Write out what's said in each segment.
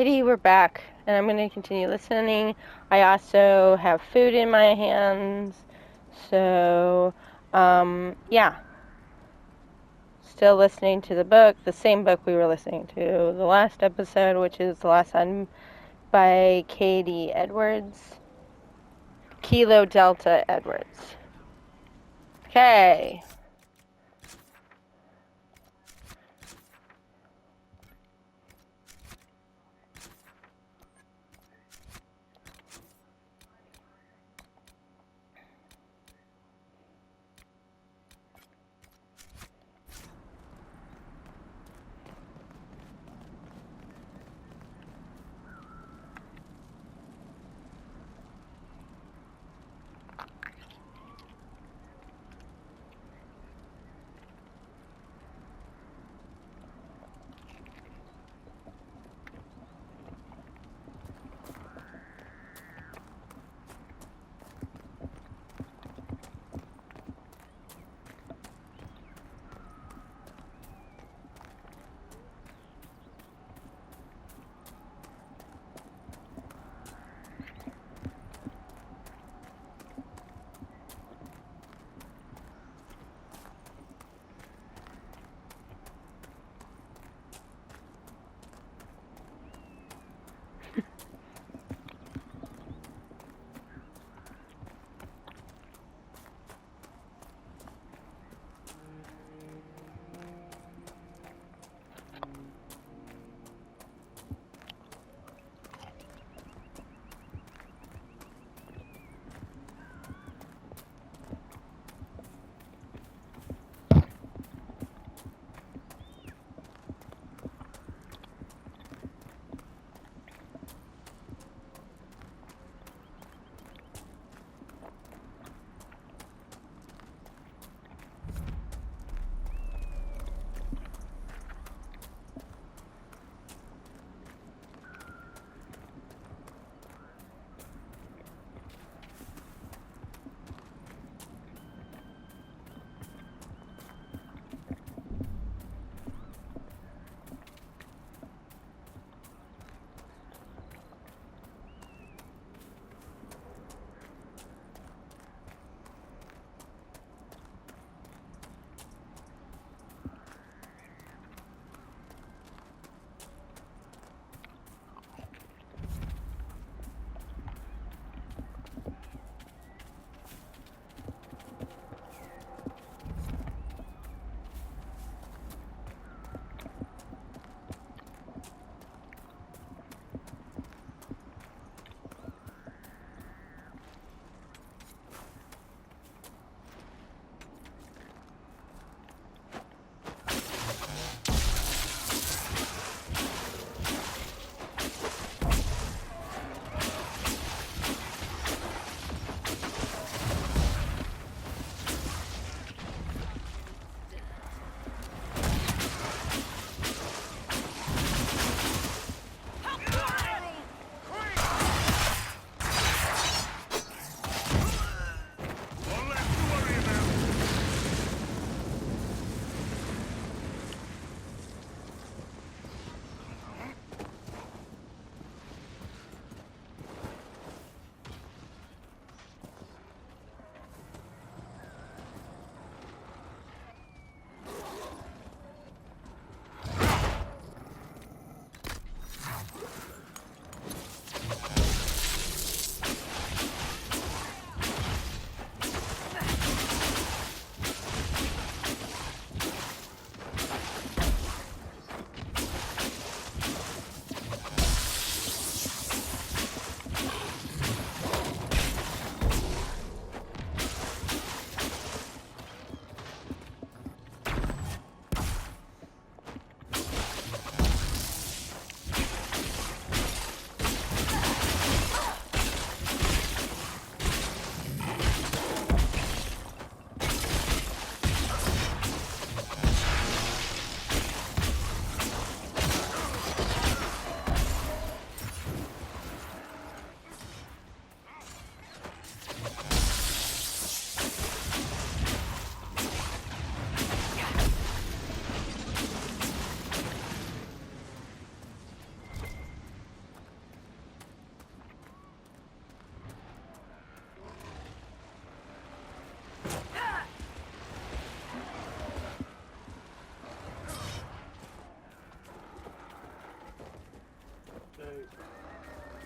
Alrighty, we're back, and I'm going to continue listening. I also have food in my hands, so, yeah. Still listening to the book, the same book we were listening to the last episode, which is The Last Sun by Katie Edwards. Kilo Delta Edwards. Okay.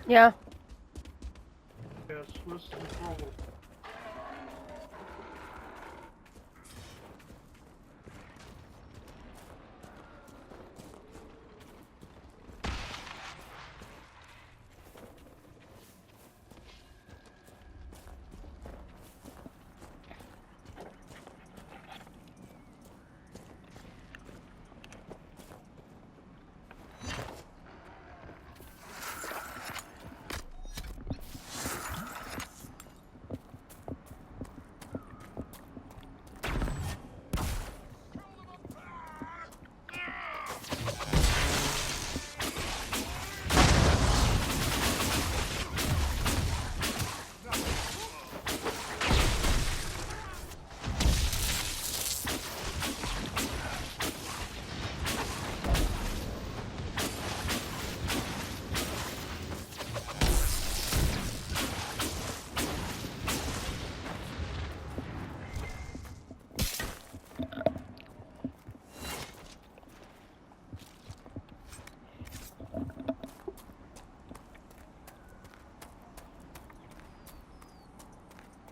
Yeah. Yes, listen, roll.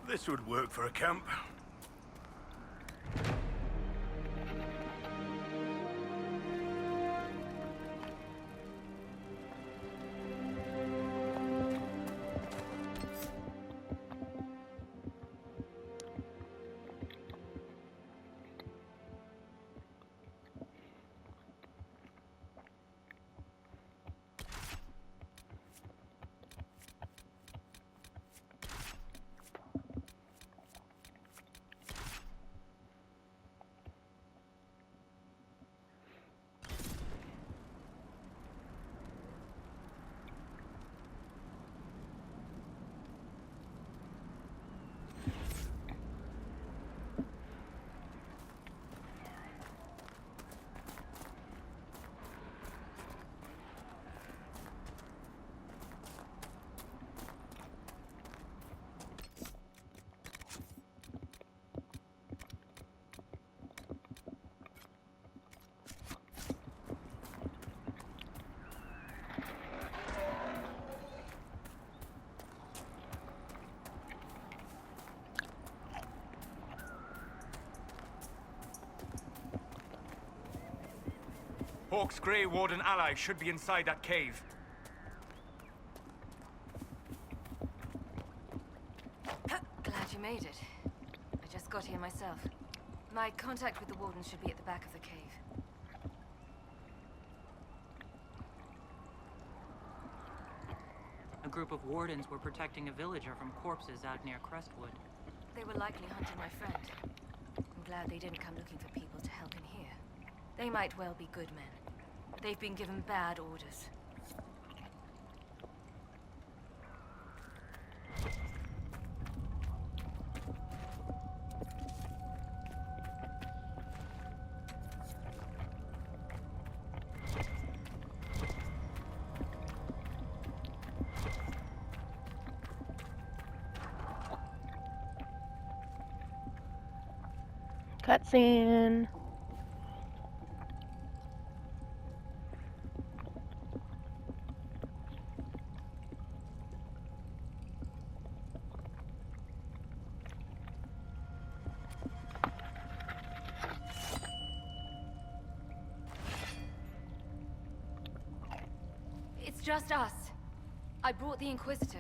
This would work for a camp. Hawk's Grey Warden ally should be inside that cave. Glad you made it. I just got here myself. My contact with the Warden should be at the back of the cave. A group of wardens were protecting a villager from corpses out near Crestwood. They were likely hunting my friend. I'm glad they didn't come looking for people to help in here. They might well be good men. They've been given bad orders. Cutscene. It's just us. I brought the Inquisitor.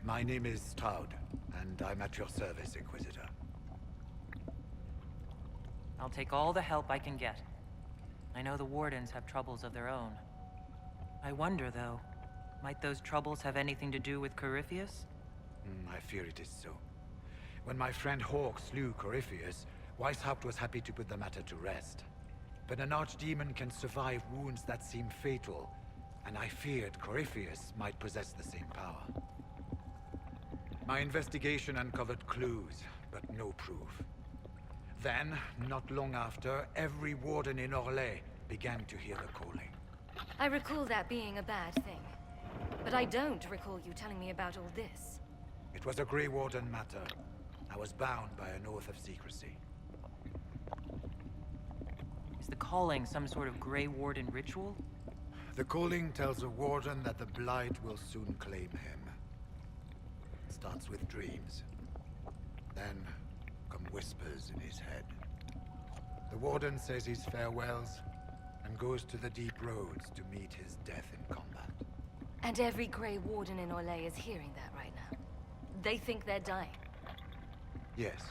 My name is Toud, and I'm at your service, Inquisitor. I'll take all the help I can get. I know the wardens have troubles of their own. I wonder, though, might those troubles have anything to do with Corypheus? I fear it is so. When my friend Hawk slew Corypheus, Weishaupt was happy to put the matter to rest. But an archdemon can survive wounds that seem fatal, and I feared Corypheus might possess the same power. My investigation uncovered clues, but no proof. Then, not long after, every warden in Orlais began to hear the calling. I recall that being a bad thing. But I don't recall you telling me about all this. It was a Grey Warden matter. I was bound by an oath of secrecy. Is the calling some sort of Grey Warden ritual? The calling tells a warden that the Blight will soon claim him. It starts with dreams. Then come whispers in his head. The warden says his farewells and goes to the deep roads to meet his death in combat. And every Grey Warden in Orlais is hearing that right now. They think they're dying. Yes.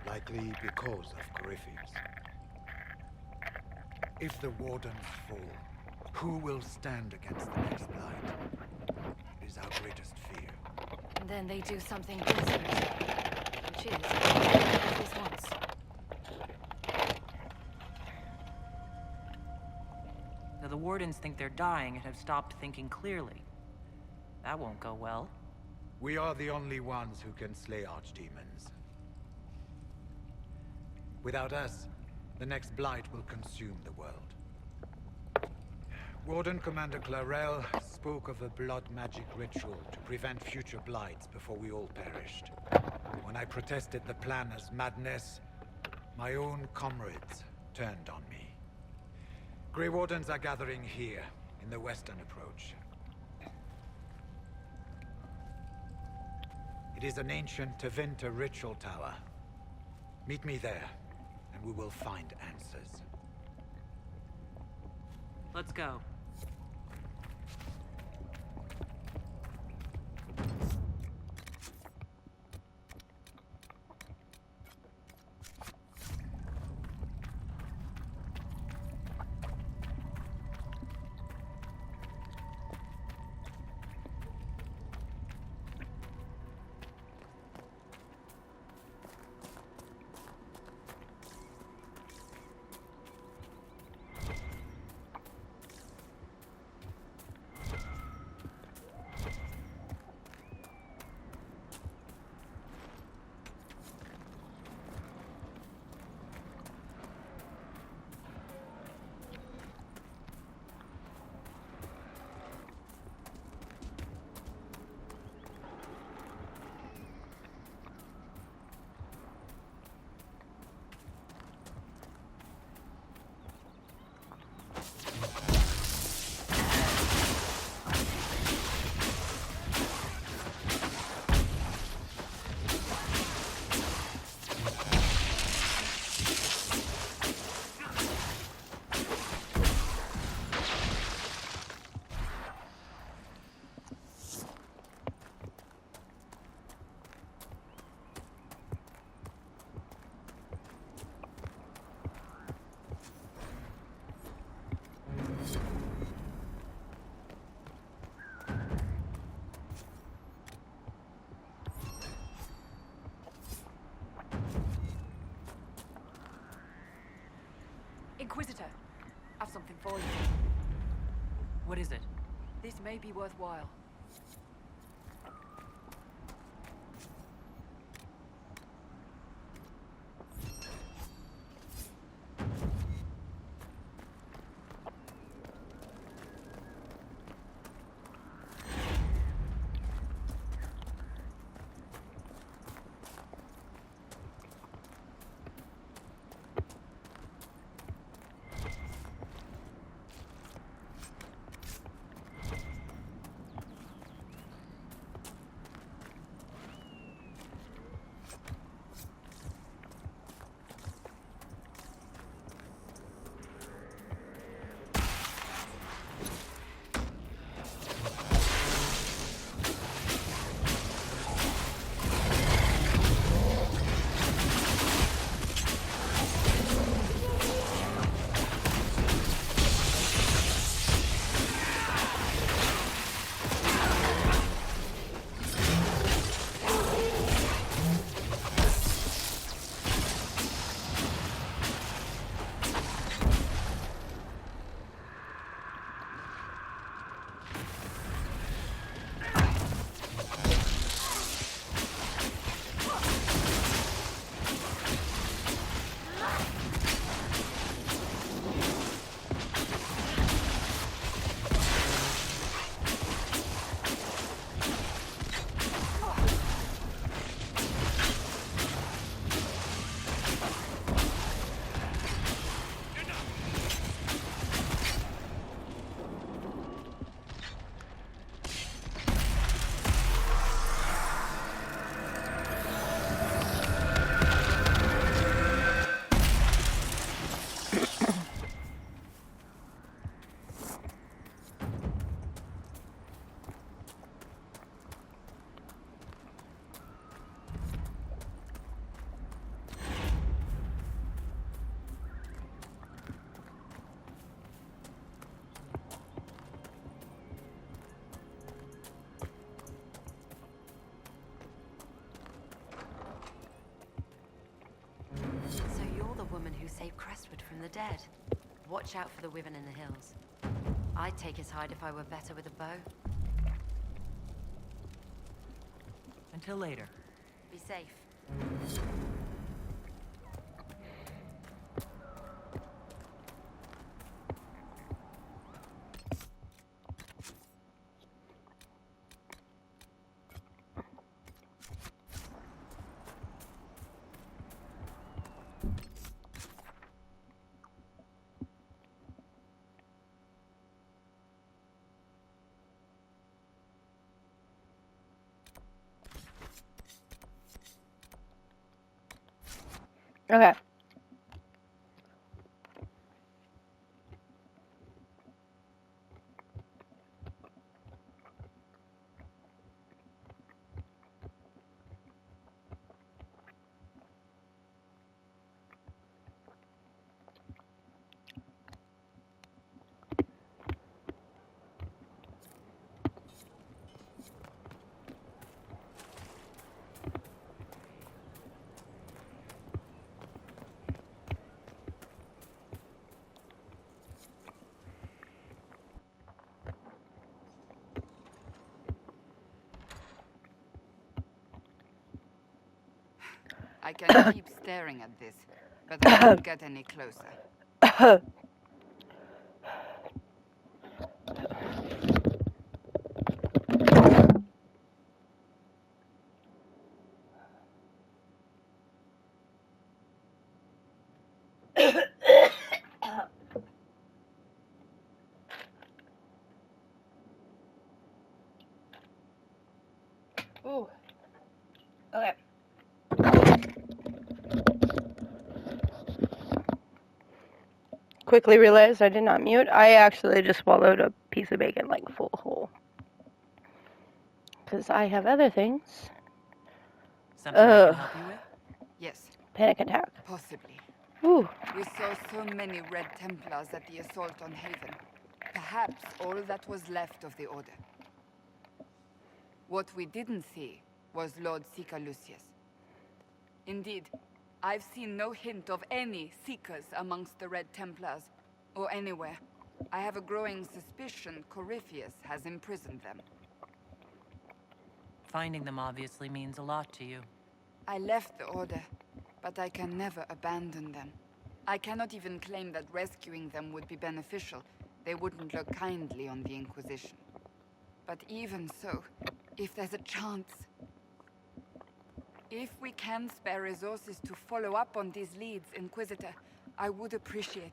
Likely because of Corypheus. If the wardens fall, who will stand against the next Blight? It is our greatest fear. And then they do something desperate. Which is what this wants. So the Wardens think they're dying and have stopped thinking clearly. That won't go well. We are the only ones who can slay archdemons. Without us, the next Blight will consume the world. Warden Commander Clarel spoke of a blood magic ritual to prevent future blights before we all perished. When I protested the plan as madness, my own comrades turned on me. Grey Wardens are gathering here, in the western approach. It is an ancient Tevinter ritual tower. Meet me there, and we will find answers. Let's go. Inquisitor, I've something for you. What is it? This may be worthwhile. woman who saved Crestwood from the dead. Watch out for the women in the hills. I'd take his hide if I were better with a bow. Until later. Be safe. Okay. I can keep staring at this, but I won't get any closer. Ooh. Okay. Quickly realized I did not mute. I actually just swallowed a piece of bacon like full whole. Because I have other things. Something I can help you with? Yes, Panic attack. possibly. Ooh. We saw so many Red Templars at the assault on Haven. Perhaps all that was left of the Order. What we didn't see was Lord Seeker Lucius. Indeed, I've seen no hint of any Seekers amongst the Red Templars, or anywhere. I have a growing suspicion Corypheus has imprisoned them. Finding them obviously means a lot to you. I left the Order, but I can never abandon them. I cannot even claim that rescuing them would be beneficial. They wouldn't look kindly on the Inquisition. But even so, if there's a chance... If we can spare resources to follow up on these leads, Inquisitor, I would appreciate it.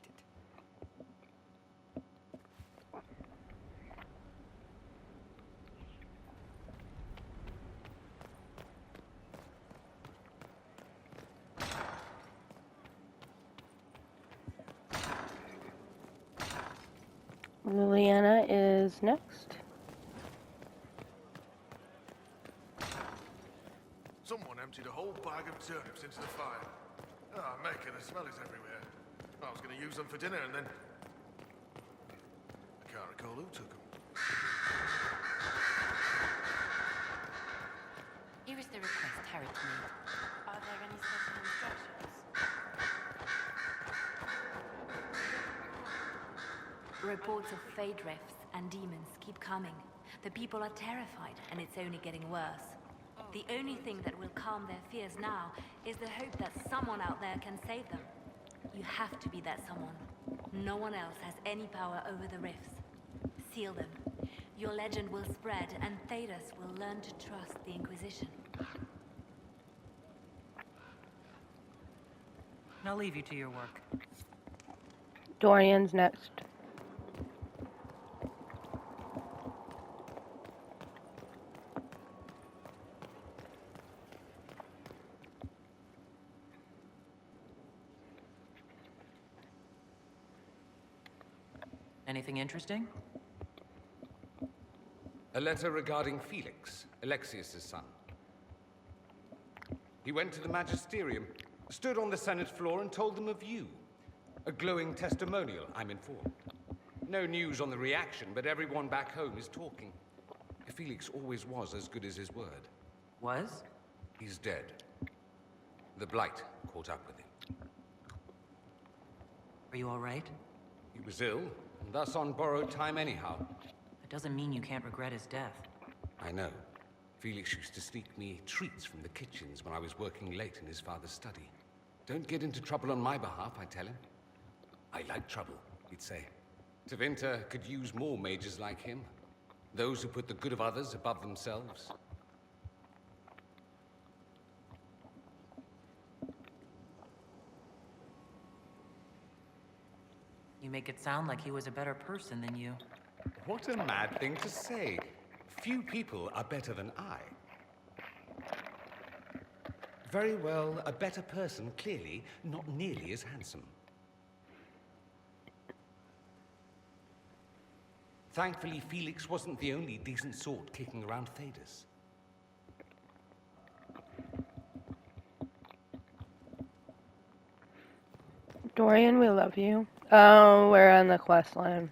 Liliana is next. Someone emptied a whole bag of turnips into the fire. Ah, Mecca, the smell is everywhere. I was going to use them for dinner and then... I can't recall who took them. Here is the request Harry made. Are there any special instructions? Reports of fade rifts and demons keep coming. The people are terrified, and it's only getting worse. The only thing that will calm their fears now is the hope that someone out there can save them. You have to be that someone. No one else has any power over the rifts. Seal them. Your legend will spread, and Thedas will learn to trust the Inquisition. I'll leave you to your work. Dorian's next. Anything interesting? A letter regarding Felix, Alexius's son. He went to the Magisterium, stood on the Senate floor and told them of you. A glowing testimonial, I'm informed. No news on the reaction, but everyone back home is talking. Felix always was as good as his word. Was? He's dead. The Blight caught up with him. Are you all right? He was ill, and thus on borrowed time anyhow. That doesn't mean you can't regret his death. I know. Felix used to sneak me treats from the kitchens when I was working late in his father's study. Don't get into trouble on my behalf, I tell him. I like trouble, he'd say. Tevinter could use more mages like him. Those who put the good of others above themselves. You make it sound like he was a better person than you. What a mad thing to say. Few people are better than I. Very well, a better person, clearly, not nearly as handsome. Thankfully, Felix wasn't the only decent sort kicking around Thedas. Dorian, we love you. Oh, we're on the quest line.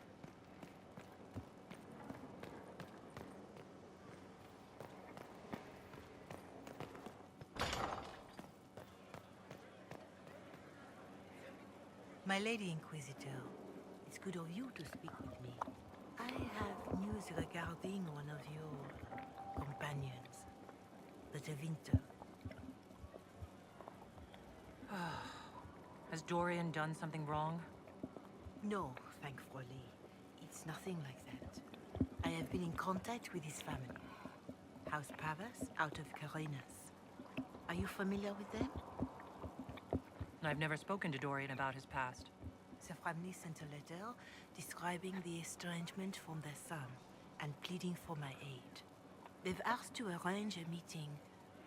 My Lady Inquisitor, it's good of you to speak with me. I have news regarding one of your companions, the Tevinter. Has Dorian done something wrong? No, thankfully. It's nothing like that. I have been in contact with his family. House Pavas, out of Carenas. Are you familiar with them? I've never spoken to Dorian about his past. The family sent a letter describing the estrangement from their son and pleading for my aid. They've asked to arrange a meeting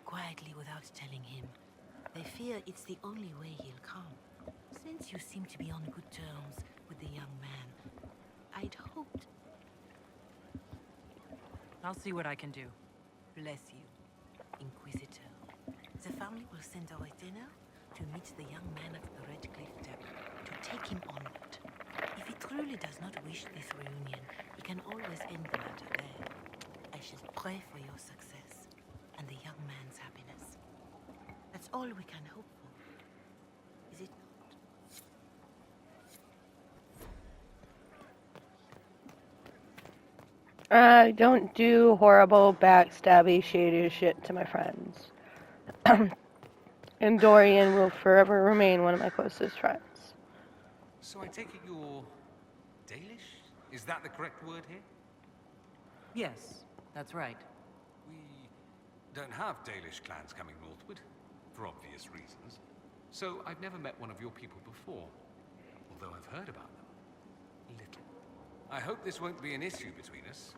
quietly without telling him. They fear it's the only way he'll come. Since you seem to be on good terms with the young man, I'd hoped... I'll see what I can do. Bless you, Inquisitor. The family will send a retainer to meet the young man at the Red Cliff Tavern, to take him onward. If he truly does not wish this reunion, he can always end the matter there. I shall pray for your success, and the young man's happiness. That's all we can hope for, is it not? I don't do horrible, backstabby, shady shit to my friends. And Dorian will forever remain one of my closest friends. So I take it you're... Dalish? Is that the correct word here? Yes, that's right. We don't have Dalish clans coming northward, for obvious reasons. So I've never met one of your people before, although I've heard about them. Little. I hope this won't be an issue between us.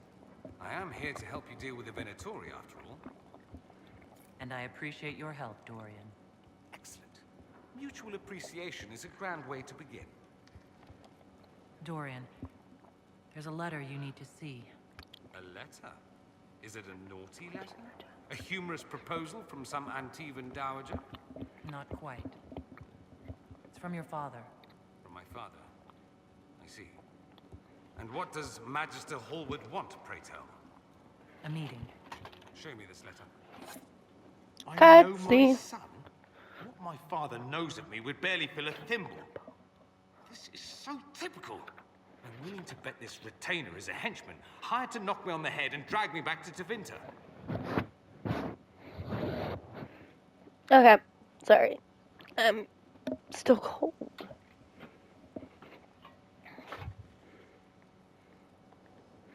I am here to help you deal with the Venatori, after all. And I appreciate your help, Dorian. Excellent. Mutual appreciation is a grand way to begin. Dorian, there's a letter you need to see. A letter? Is it a naughty letter? A humorous proposal from some Antivan dowager? Not quite. It's from your father. From my father? I see. And what does Magister Hallward want, pray tell? A meeting. Show me this letter. I know my Cutscene. son? What my father knows of me would barely fill a thimble. This is so typical. I'm willing to bet this retainer is a henchman, hired to knock me on the head and drag me back to Tevinter. Okay, sorry. I'm still cold.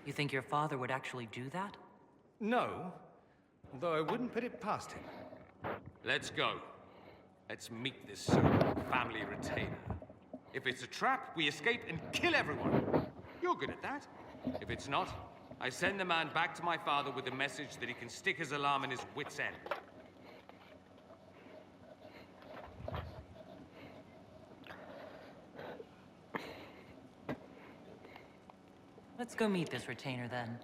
You think your father would actually do that? No, although I wouldn't put it past him. Let's go. Let's meet this so-called family retainer. If it's a trap, we escape and kill everyone. You're good at that. If it's not, I send the man back to my father with the message that he can stick his alarm in his wit's end. Let's go meet this retainer then.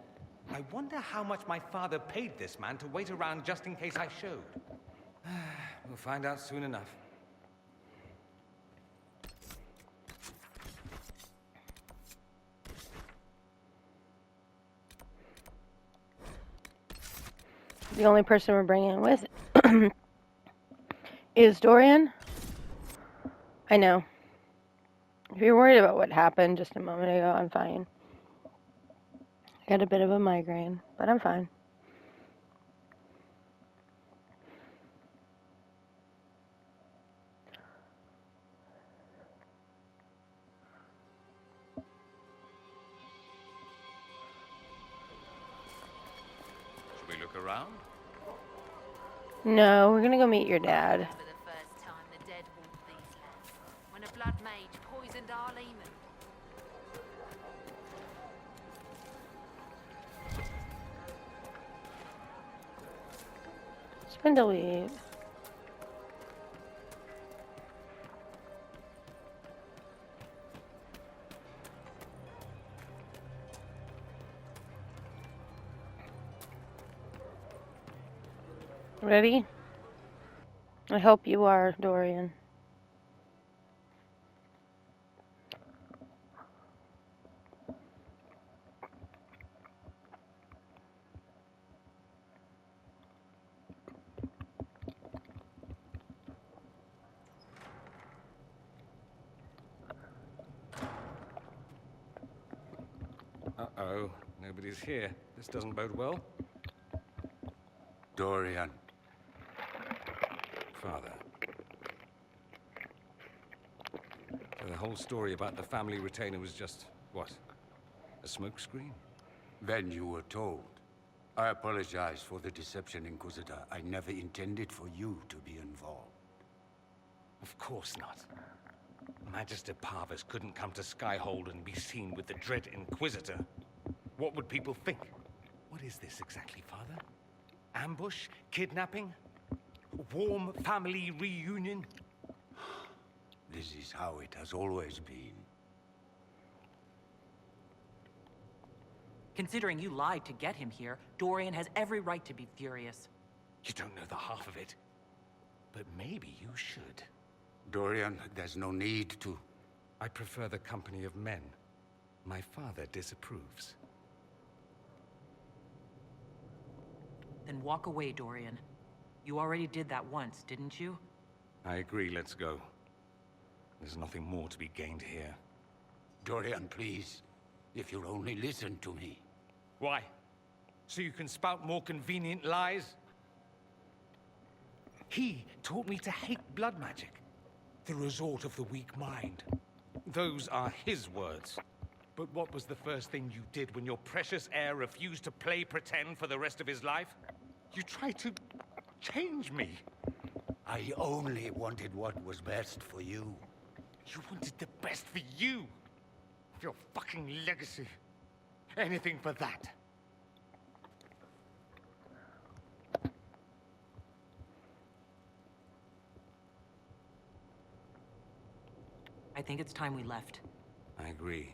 I wonder how much my father paid this man to wait around just in case I showed. We'll find out soon enough. The only person we're bringing with is Dorian. I know. If you're worried about what happened just a moment ago, I'm fine. I got a bit of a migraine, but I'm fine. Should we look around? No, we're gonna go meet your dad. Remember the first time the dead walked these lands, when a blood mage poisoned our Lehman. Spin delete. Ready? I hope you are, Dorian. Uh-oh. Nobody's here. This doesn't bode well. Dorian. Father. So the whole story about the family retainer was just, what? A smokescreen? Then you were told. I apologize for the deception, Inquisitor. I never intended for you to be involved. Of course not. Magister Parvus couldn't come to Skyhold and be seen with the dread Inquisitor. What would people think? What is this exactly, Father? Ambush? Kidnapping? Warm family reunion? This is how it has always been. Considering you lied to get him here, Dorian has every right to be furious. You don't know the half of it. But maybe you should. Dorian, there's no need to. I prefer the company of men. My father disapproves. Then walk away, Dorian. You already did that once, didn't you? I agree, let's go. There's nothing more to be gained here. Dorian, please. If you'll only listen to me. Why? So you can spout more convenient lies? He taught me to hate blood magic. The resort of the weak mind. Those are his words. But what was the first thing you did when your precious heir refused to play pretend for the rest of his life? You tried to change me. I only wanted what was best for you. You wanted the best for you. Your fucking legacy. Anything for that. I think it's time we left. I agree.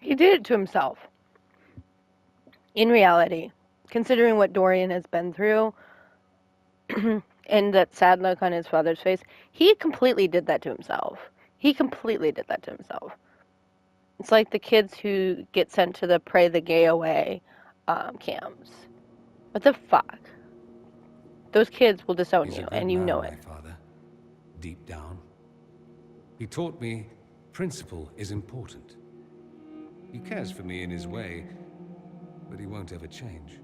He did it to himself. In reality, considering what Dorian has been through, and that sad look on his father's face, he completely did that to himself. He completely did that to himself. It's like the kids who get sent to the Pray the Gay Away camps. What the fuck? Those kids will disown He's you, a good and you man, know my it. father. Deep down. He taught me principle is important. He cares for me in his way, but he won't ever change.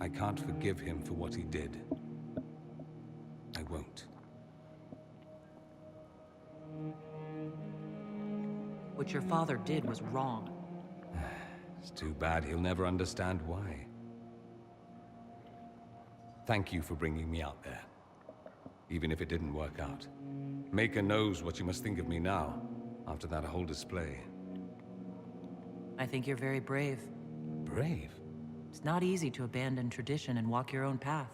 I can't forgive him for what he did. I won't. What your father did was wrong. It's too bad he'll never understand why. Thank you for bringing me out there. Even if it didn't work out. Maker knows what you must think of me now, after that whole display. I think you're very brave. Brave? It's not easy to abandon tradition and walk your own path.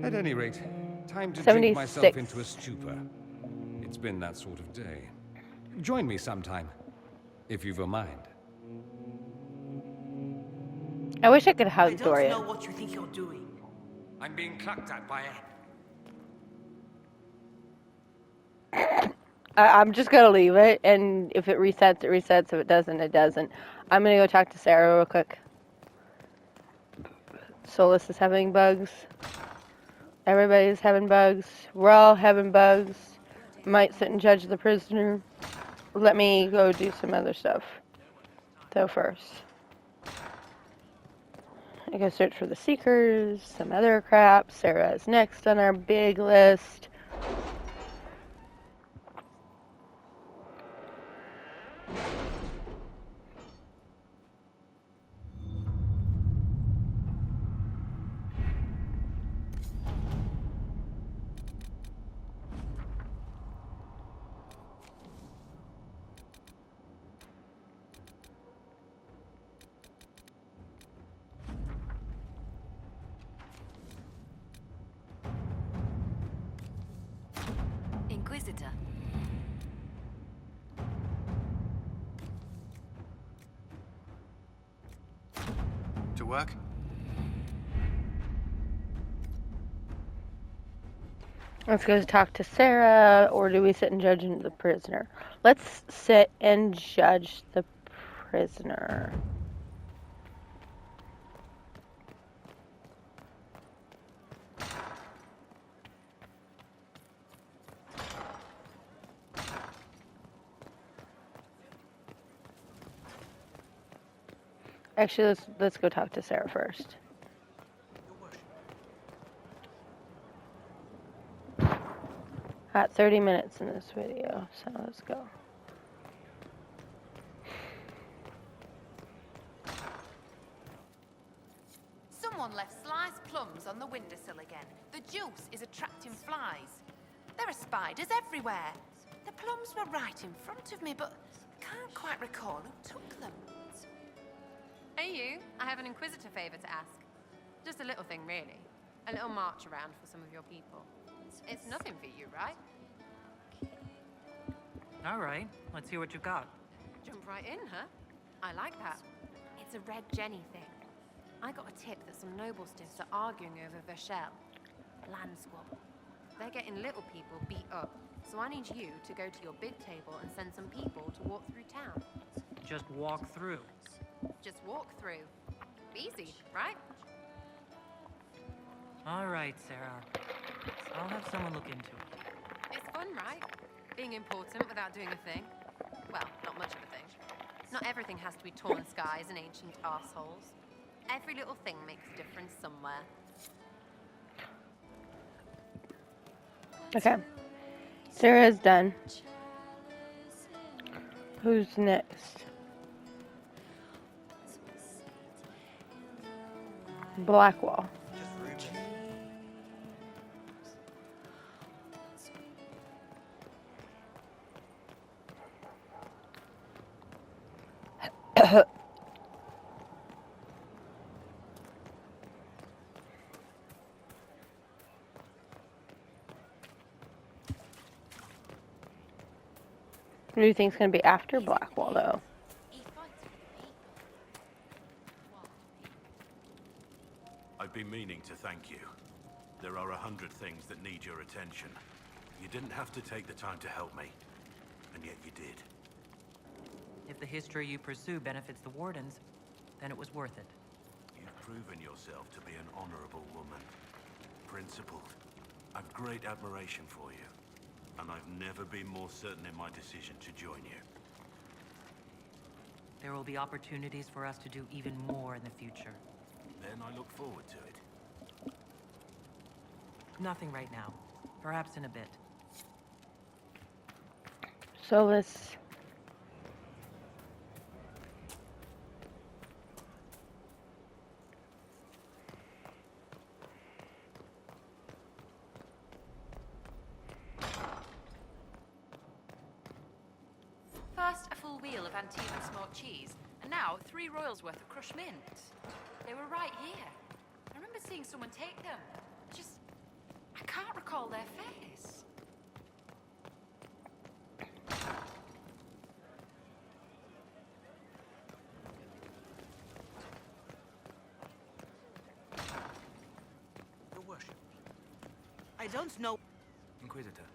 At any rate, time to 76. drink myself into a stupor. It's been that sort of day. Join me sometime, if you've a mind. I wish I could I hug don't Dorian. know what you think you're doing. I'm being clucked at by I'm just gonna leave it, and if it resets, it resets. If it doesn't, it doesn't. I'm gonna go talk to Sarah real quick. Solus is having bugs. Everybody's having bugs. We're all having bugs. Might sit and judge the prisoner. Let me go do some other stuff, though, first. I go search for the Seekers, some other crap. Sarah's next on our big list. Inquisitor. To work? Let's go talk to Sarah, or do we sit and judge the prisoner? Let's sit and judge the prisoner. Actually, let's go talk to Sarah first. Got 30 minutes in this video, so let's go. Someone left sliced plums on the windowsill again. The juice is attracting flies. There are spiders everywhere. The plums were right in front of me, but can't quite recall who took them. Hey you, I have an Inquisitor favor to ask. Just a little thing, really. A little march around for some of your people. It's nothing for you, right? All right, let's see what you've got. Jump right in, huh? I like that. It's a Red Jenny thing. I got a tip that some noble stiffs are arguing over Vachel. Land squabble. They're getting little people beat up. So I need you to go to your big table and send some people to walk through town. Just walk through. Just walk through. Easy, right? All right, Sarah. I'll have someone look into it. It's fun, right? Being important without doing a thing. Well, not much of a thing. Not everything has to be torn skies and ancient arseholes. Every little thing makes a difference somewhere. Okay. Sarah's done. Who's next? Blackwall. What do you think is going to be after Blackwall, though? I've been meaning to thank you. There are 100 things that need your attention. You didn't have to take the time to help me, and yet you did. If the history you pursue benefits the Wardens, then it was worth it. You've proven yourself to be an honorable woman. Principled. I've great admiration for you. And I've never been more certain in my decision to join you. There will be opportunities for us to do even more in the future. Then I look forward to it. Nothing right now. Perhaps in a bit. Solus. First, a full wheel of Antivan smoked cheese, and now 3 royals worth of crushed mint. They were right here. I remember seeing someone take them. I can't recall their face. Your worship. I don't know. Inquisitor.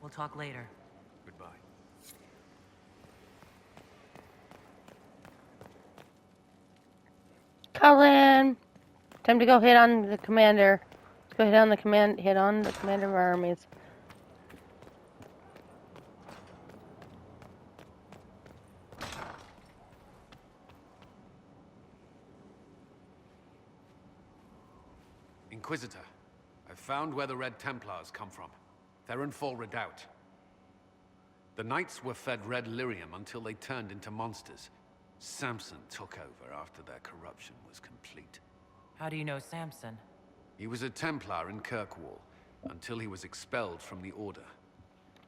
We'll talk later. Goodbye. Cullen! Time to go hit on the commander. Let's go hit on the commander of our armies. Inquisitor, I've found where the Red Templars come from. They're in full redoubt. The Knights were fed red lyrium until they turned into monsters. Samson took over after their corruption was complete. How do you know Samson? He was a Templar in Kirkwall, until he was expelled from the Order.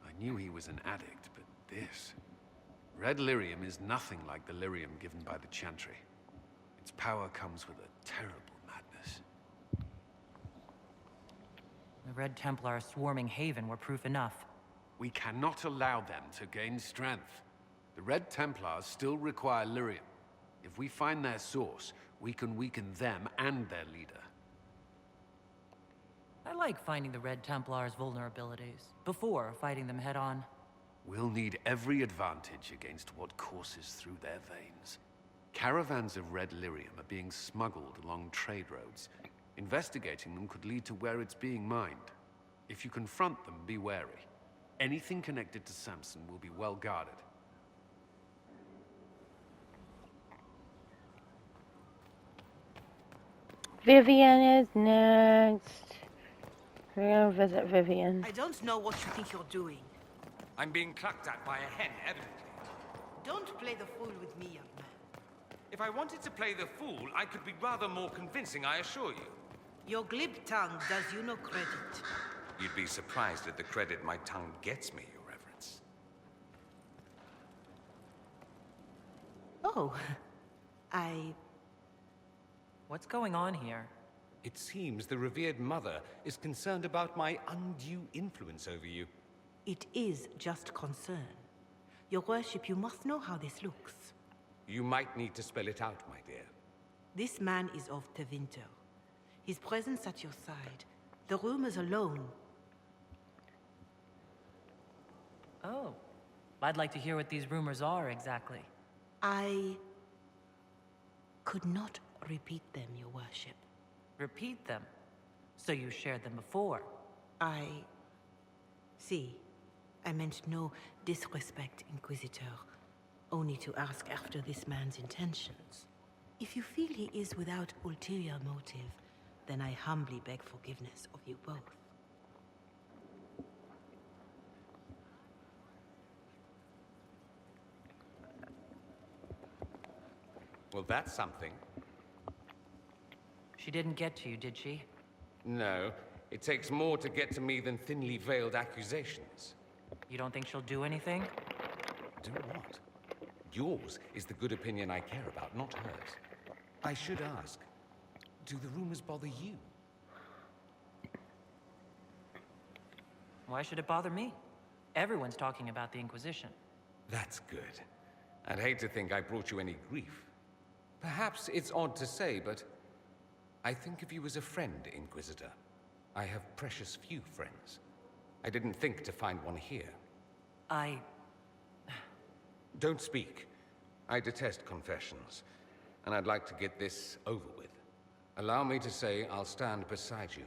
I knew he was an addict, but this... Red lyrium is nothing like the lyrium given by the Chantry. Its power comes with a terrible madness. The Red Templar swarming Haven were proof enough. We cannot allow them to gain strength. The Red Templars still require lyrium. If we find their source, we can weaken them and their leader. I like finding the Red Templars' vulnerabilities, before fighting them head-on. We'll need every advantage against what courses through their veins. Caravans of red lyrium are being smuggled along trade roads. Investigating them could lead to where it's being mined. If you confront them, be wary. Anything connected to Samson will be well guarded. Vivian is next. We're gonna visit Vivian. I don't know what you think you're doing. I'm being clucked at by a hen, evidently. Don't play the fool with me, young man. If I wanted to play the fool, I could be rather more convincing, I assure you. Your glib tongue does you no credit. You'd be surprised at the credit my tongue gets me, Your Reverence. Oh, What's going on here? It seems the revered mother is concerned about my undue influence over you. It is just concern. Your worship, you must know how this looks. You might need to spell it out, my dear. This man is of Tevinter. His presence at your side, the rumors alone. Oh. I'd like to hear what these rumors are, exactly. I could not repeat them, your worship. Repeat them? So you shared them before? See, I meant no disrespect, Inquisitor. Only to ask after this man's intentions. If you feel he is without ulterior motive, then I humbly beg forgiveness of you both. Well, that's something. She didn't get to you, did she? No, it takes more to get to me than thinly veiled accusations. You don't think she'll do anything? Do what? Yours is the good opinion I care about, not hers. I should ask, do the rumors bother you? Why should it bother me? Everyone's talking about the Inquisition. That's good. I'd hate to think I brought you any grief. Perhaps it's odd to say, but I think of you as a friend, Inquisitor. I have precious few friends. I didn't think to find one here. Don't speak. I detest confessions, and I'd like to get this over with. Allow me to say I'll stand beside you,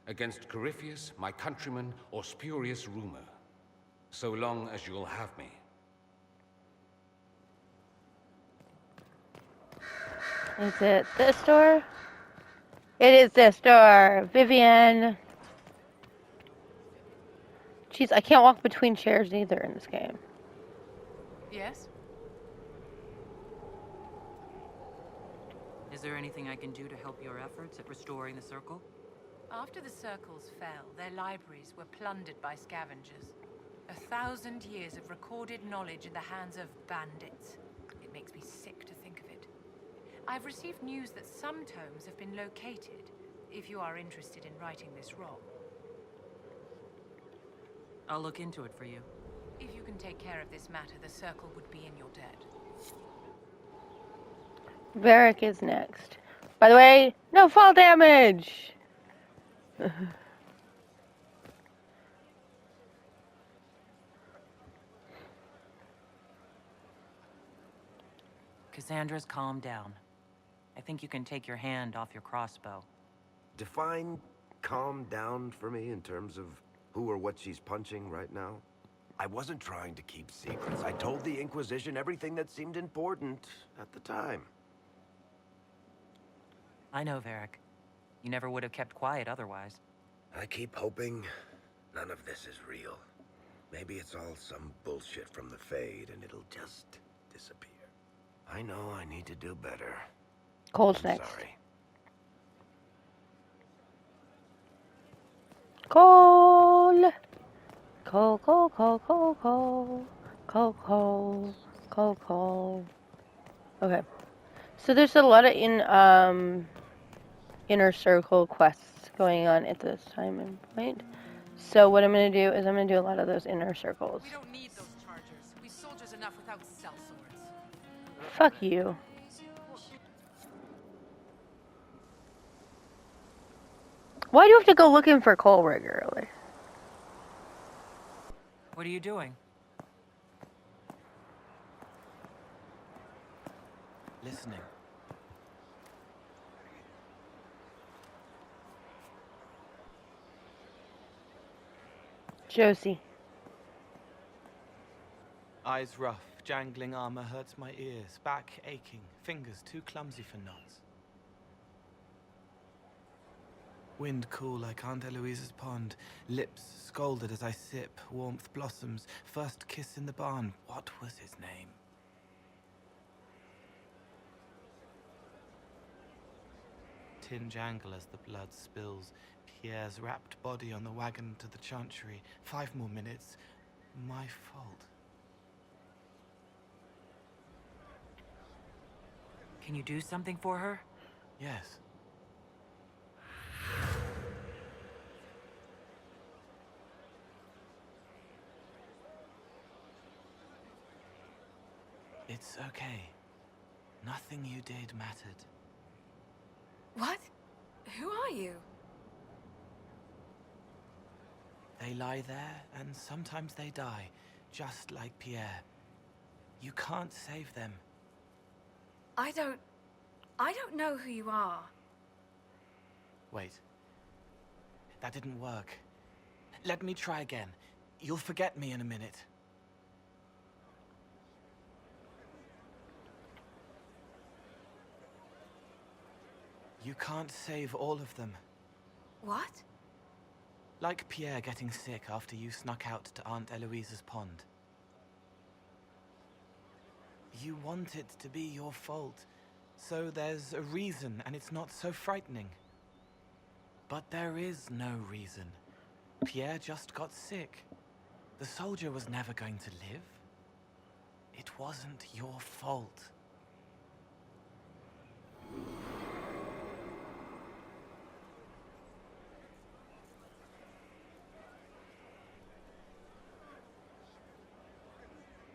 against Corypheus, my countrymen, or spurious rumor, so long as you'll have me. Is it this door? It is this door. Vivian. Jeez, I can't walk between chairs either in this game. Yes? Is there anything I can do to help your efforts at restoring the Circle? After the circles fell, their libraries were plundered by scavengers. 1,000 years of recorded knowledge in the hands of bandits. It makes me sick to think of it. I've received news that some tomes have been located, if you are interested in righting this wrong. I'll look into it for you. If you can take care of this matter, the Circle would be in your debt. Varric is next. By the way, no fall damage! Cassandra's calmed down. I think you can take your hand off your crossbow. Define calm down for me in terms of who or what she's punching right now. I wasn't trying to keep secrets. I told the Inquisition everything that seemed important at the time. I know, Varric. You never would have kept quiet otherwise. I keep hoping none of this is real. Maybe it's all some bullshit from the Fade and it'll just disappear. I know I need to do better. Cole's I'm next. sorry. Cole! Cole, Cole, Cole, Cole, Cole. Cole, Cole. Cole, Cole. Okay. So there's a lot of inner circle quests going on at this time and point. So what I'm going to do is I'm going to do a lot of those inner circles. We don't need those chargers. We soldiers enough without cell swords. Fuck you. Why do you have to go looking for Cole regularly? What are you doing? Listening. Josie. Eyes rough, jangling armor hurts my ears, back aching, fingers too clumsy for knots. Wind cool like Aunt Eloise's pond, lips scalded as I sip, warmth blossoms, first kiss in the barn, what was his name? Tin jangle as the blood spills, Pierre's wrapped body on the wagon to the chantry, 5 more minutes, my fault. Can you do something for her? Yes. It's okay. Nothing you did mattered. What? Who are you? They lie there, and sometimes they die, just like Pierre. You can't save them. I don't know who you are. Wait. That didn't work. Let me try again. You'll forget me in a minute. You can't save all of them. What? Like Pierre getting sick after you snuck out to Aunt Eloise's pond. You want it to be your fault, so there's a reason and it's not so frightening. But there is no reason. Pierre just got sick. The soldier was never going to live. It wasn't your fault.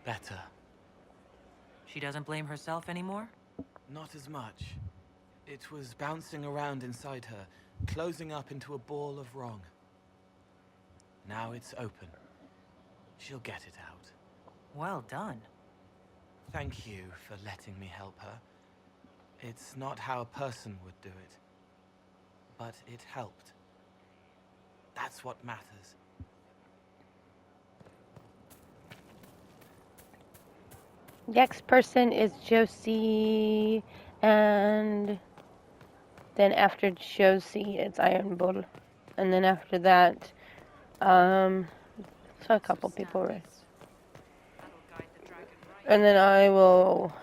Better. She doesn't blame herself anymore? Not as much. It was bouncing around inside her, closing up into a ball of wrong. Now it's open. She'll get it out. Well done. Thank you for letting me help her. It's not how a person would do it. But it helped. That's what matters. Next person is Josie, and then after Josie, it's Iron Bull, and then after that, so a couple people, right? And then I will,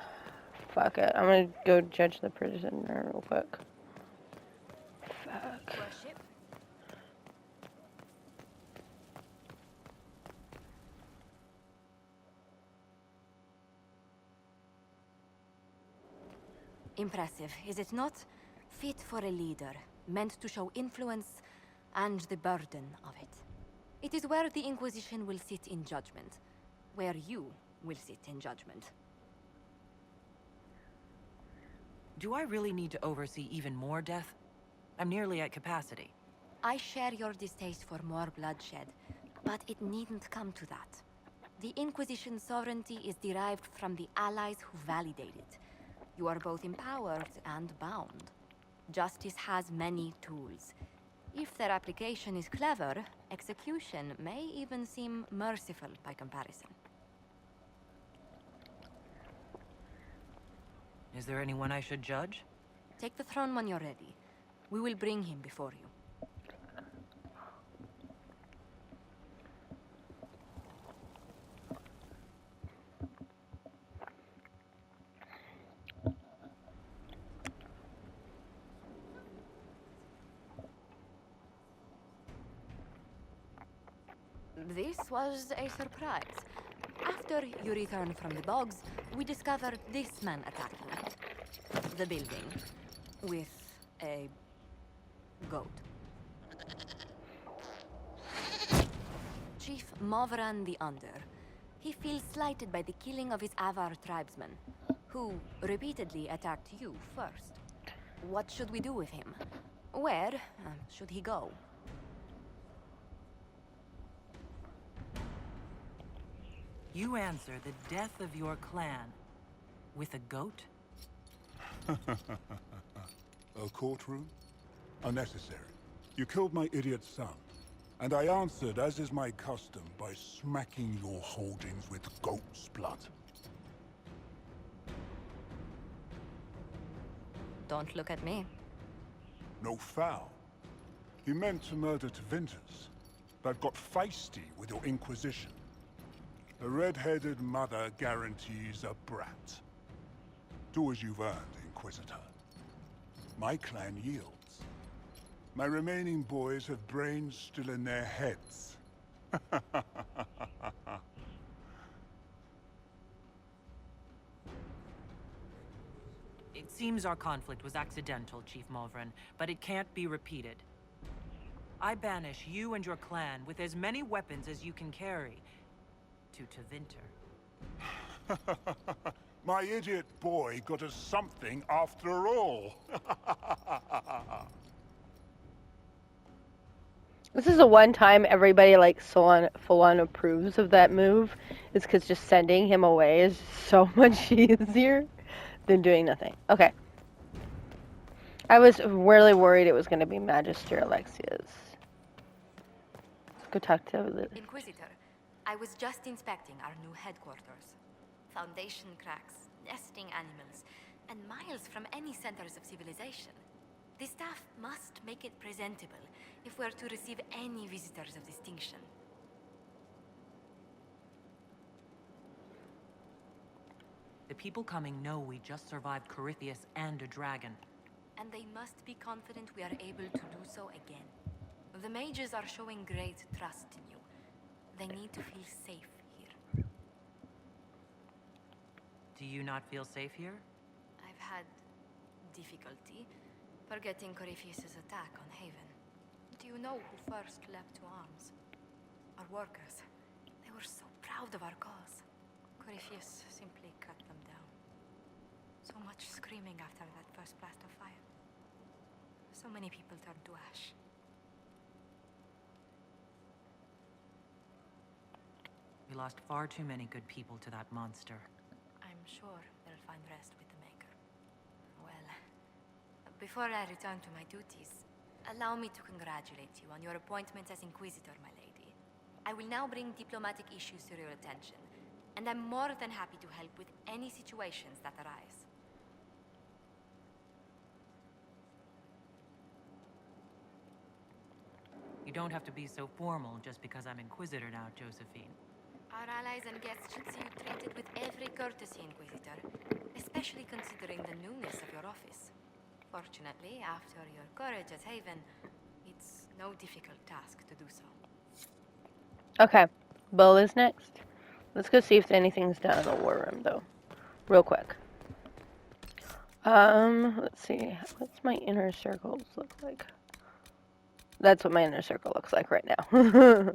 fuck it, I'm gonna go judge the prisoner real quick. Fuck. Impressive, is it not? Fit for a leader, meant to show influence and the burden of it. It is where the Inquisition will sit in judgment, where you will sit in judgment. Do I really need to oversee even more death? I'm nearly at capacity. I share your distaste for more bloodshed, but it needn't come to that. The Inquisition's sovereignty is derived from the allies who validate it. You are both empowered and bound. Justice has many tools. If their application is clever, execution may even seem merciful by comparison. Is there anyone I should judge? Take the throne when you're ready. We will bring him before you. This was a surprise. After you returned from the bogs, we discovered this man attacking the building with a goat. Chief Movran the Under. He feels slighted by the killing of his Avar tribesmen, who repeatedly attacked you first. What should we do with him? Where should he go? You answer the death of your clan with a goat? A courtroom? Unnecessary. You killed my idiot son, and I answered, as is my custom, by smacking your holdings with goat's blood. Don't look at me. No foul. You meant to murder Tevinters, but got feisty with your Inquisition. A red-headed mother guarantees a brat. Do as you've earned, Inquisitor. My clan yields. My remaining boys have brains still in their heads. It seems our conflict was accidental, Chief Movran, but it can't be repeated. I banish you and your clan with as many weapons as you can carry to Tevinter. My idiot boy got us something after all. This is the one time everybody like full on approves of that move. Is because just sending him away is so much easier than doing nothing. Okay. I was really worried it was going to be Magister Alexia's. Let's go talk to the Inquisitor, I was just inspecting our new headquarters. Foundation cracks, nesting animals, and miles from any centers of civilization. The staff must make it presentable if we're to receive any visitors of distinction. The people coming know we just survived Corypheus and a dragon. And they must be confident we are able to do so again. The mages are showing great trust in you. They need to feel safe here. Do you not feel safe here? I've had difficulty forgetting Corypheus' attack on Haven. Do you know who first leapt to arms? Our workers. They were so proud of our cause. Corypheus simply cut them down. So much screaming after that first blast of fire. So many people turned to ash. We lost far too many good people to that monster. I'm sure they'll find rest with the Maker. Well, before I return to my duties, allow me to congratulate you on your appointment as Inquisitor, my lady. I will now bring diplomatic issues to your attention, and I'm more than happy to help with any situations that arise. You don't have to be so formal just because I'm Inquisitor now, Josephine. Our allies and guests should see you treated with every courtesy, Inquisitor, especially considering the newness of your office. Fortunately, after your courage at Haven, it's no difficult task to do so. Okay, Bull is next. Let's go see if anything's done in the war room, though. Real quick. Let's see. What's my inner circles look like? That's what my inner circle looks like right now.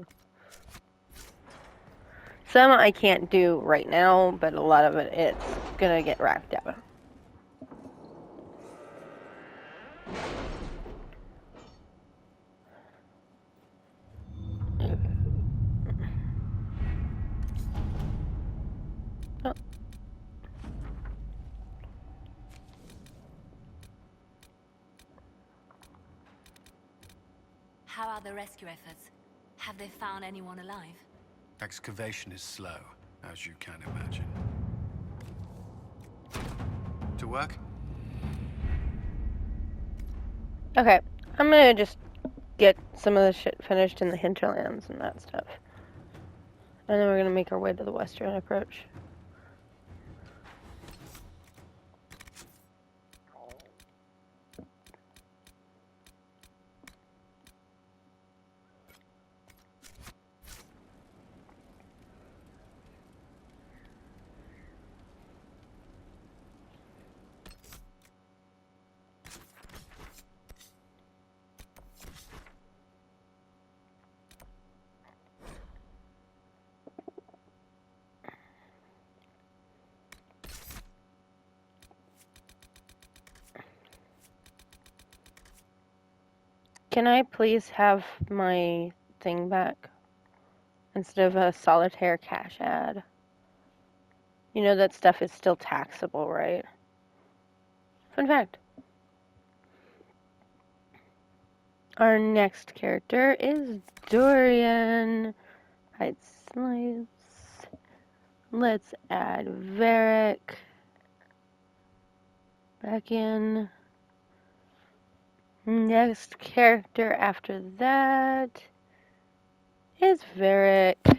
Some I can't do right now, but a lot of it's gonna get racked out. How are the rescue efforts? Have they found anyone alive? Excavation is slow, as you can imagine. To work? Okay, I'm gonna just get some of the shit finished in the hinterlands and that stuff. And then we're gonna make our way to the western approach. Can I please have my thing back? Instead of a solitaire cash ad. You know that stuff is still taxable, right? Fun fact. Our next character is Dorian. Hide slice. Let's add Varric back in. Next character after that is Varric.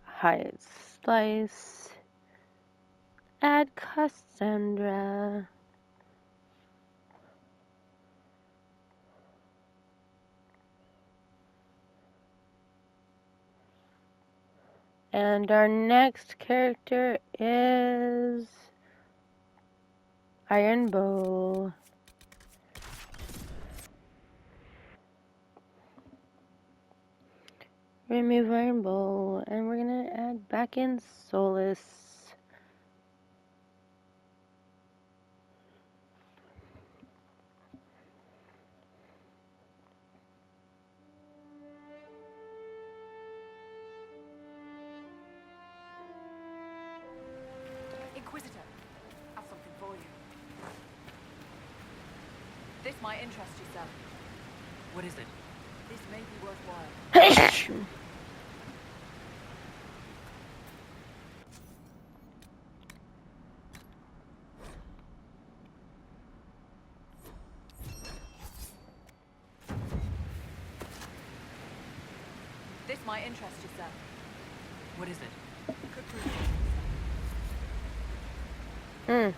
Hide slice. Add Cassandra. And our next character is Iron Bow. Remove Iron Bow, and we're gonna add back in Solus. Inquisitor, I have something for you. This might interest you, sir. What is it? This may be worthwhile. This might interest you, sir. What is it? Could prove Hmm.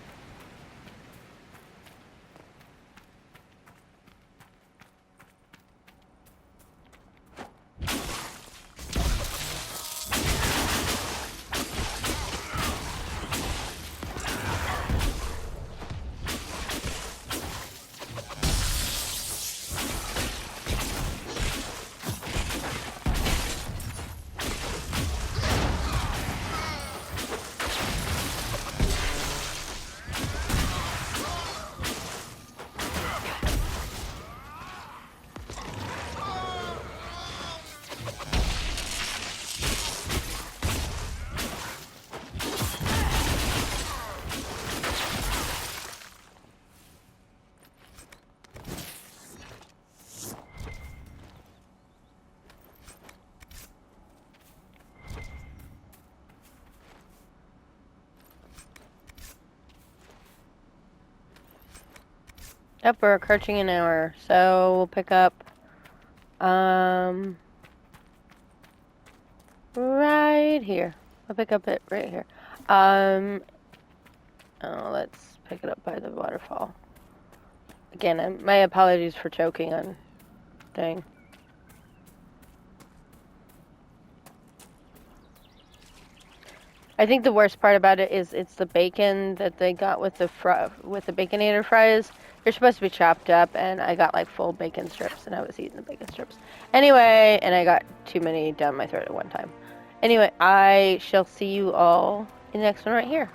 Yep, we're approaching an hour, so we'll pick up, right here. I'll pick up it right here. Oh, let's pick it up by the waterfall. Again, my apologies for choking on thing. I think the worst part about it is it's the bacon that they got with the Baconator fries. They're supposed to be chopped up, and I got like full bacon strips, and I was eating the bacon strips. Anyway, and I got too many down my throat at one time. Anyway, I shall see you all in the next one right here.